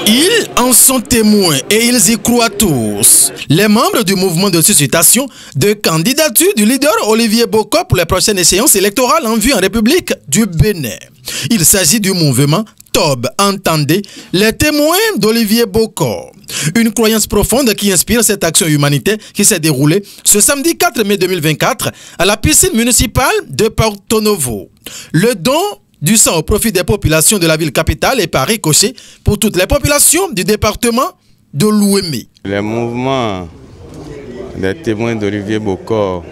Ils en sont témoins et ils y croient tous. Les membres du mouvement de suscitation de candidature du leader Olivier Boko pour les prochaines séances électorales en vue en République du Bénin. Il s'agit du mouvement TOB, entendez, les témoins d'Olivier Boko. Une croyance profonde qui inspire cette action humanitaire qui s'est déroulée ce samedi 4 mai 2024 à la piscine municipale de Porto Novo. Le don du sang au profit des populations de la ville capitale est par ricochet pour toutes les populations du département de l'Ouémé. Le mouvement des témoins d'Olivier Boko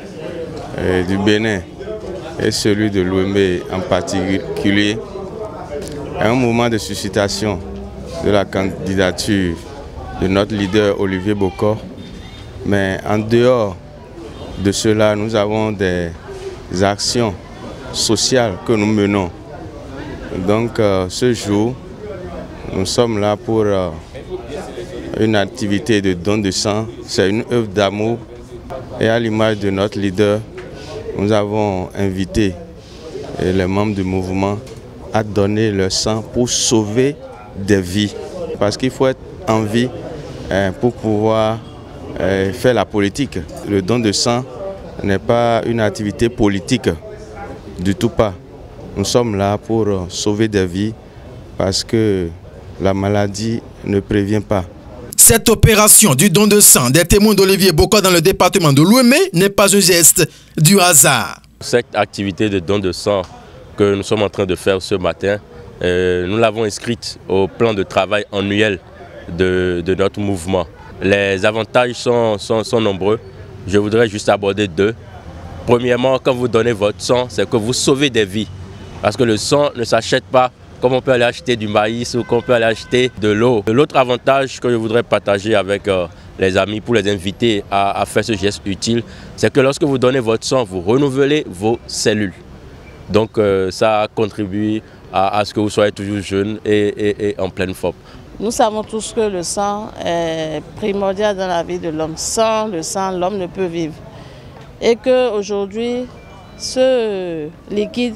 du Bénin et celui de l'Ouémé en particulier est un mouvement de suscitation de la candidature de notre leader Olivier Boko. Mais en dehors de cela, nous avons des actions sociales que nous menons. Donc ce jour, nous sommes là pour une activité de don de sang. C'est une œuvre d'amour et à l'image de notre leader, nous avons invité les membres du mouvement à donner leur sang pour sauver des vies. Parce qu'il faut être en vie pour pouvoir faire la politique. Le don de sang n'est pas une activité politique, du tout pas. Nous sommes là pour sauver des vies parce que la maladie ne prévient pas. Cette opération du don de sang des témoins d'Olivier Boko dans le département de l'Ouémé n'est pas un geste du hasard. Cette activité de don de sang que nous sommes en train de faire ce matin, nous l'avons inscrite au plan de travail annuel de notre mouvement. Les avantages sont nombreux. Je voudrais juste aborder deux. Premièrement, quand vous donnez votre sang, c'est que vous sauvez des vies. Parce que le sang ne s'achète pas comme on peut aller acheter du maïs ou qu'on peut aller acheter de l'eau. L'autre avantage que je voudrais partager avec les amis pour les inviter à faire ce geste utile, c'est que lorsque vous donnez votre sang, vous renouvelez vos cellules. Donc ça contribue à ce que vous soyez toujours jeune et en pleine forme. Nous savons tous que le sang est primordial dans la vie de l'homme. Sans le sang, l'homme ne peut vivre. Et qu'aujourd'hui, ce liquide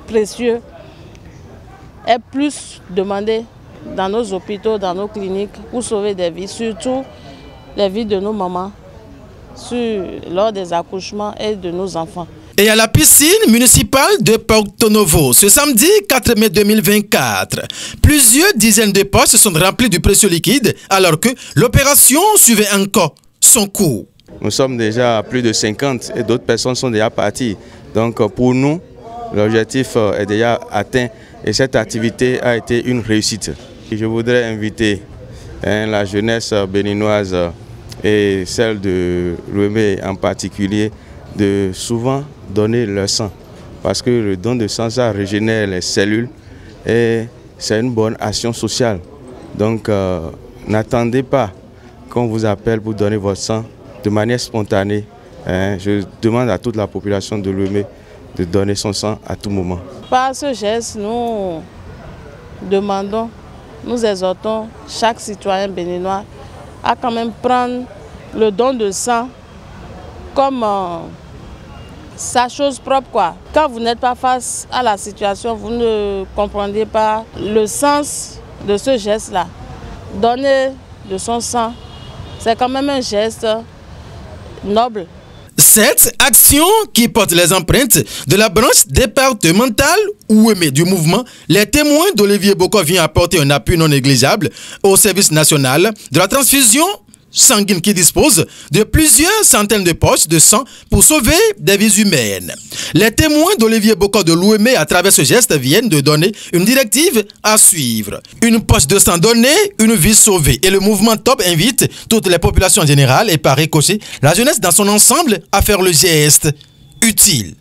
précieux est plus demandé dans nos hôpitaux, dans nos cliniques pour sauver des vies, surtout les vies de nos mamans lors des accouchements et de nos enfants. Et à la piscine municipale de Porto Novo, ce samedi 4 mai 2024, plusieurs dizaines de poches sont remplies du précieux liquide alors que l'opération suivait encore son cours. Nous sommes déjà à plus de 50 et d'autres personnes sont déjà parties. Donc pour nous, l'objectif est déjà atteint et cette activité a été une réussite. Je voudrais inviter la jeunesse béninoise et celle de l'Ouémé en particulier de souvent donner leur sang. Parce que le don de sang, ça régénère les cellules et c'est une bonne action sociale. Donc n'attendez pas qu'on vous appelle pour donner votre sang de manière spontanée. Je demande à toute la population de l'Ouémé de donner son sang à tout moment. Par ce geste, nous demandons, nous exhortons chaque citoyen béninois à quand même prendre le don de sang comme sa chose propre, quoi. Quand vous n'êtes pas face à la situation, vous ne comprenez pas le sens de ce geste-là. Donner de son sang, c'est quand même un geste noble. Cette action qui porte les empreintes de la branche départementale Ouémé du mouvement, les témoins d'Olivier Boko vient apporter un appui non négligeable au service national de la transfusion sanguine qui dispose de plusieurs centaines de poches de sang pour sauver des vies humaines. Les témoins d'Olivier Boko de l'Ouémé à travers ce geste viennent de donner une directive à suivre. Une poche de sang donnée, une vie sauvée. Et le mouvement TOB invite toutes les populations générales et par ricochet la jeunesse dans son ensemble à faire le geste utile.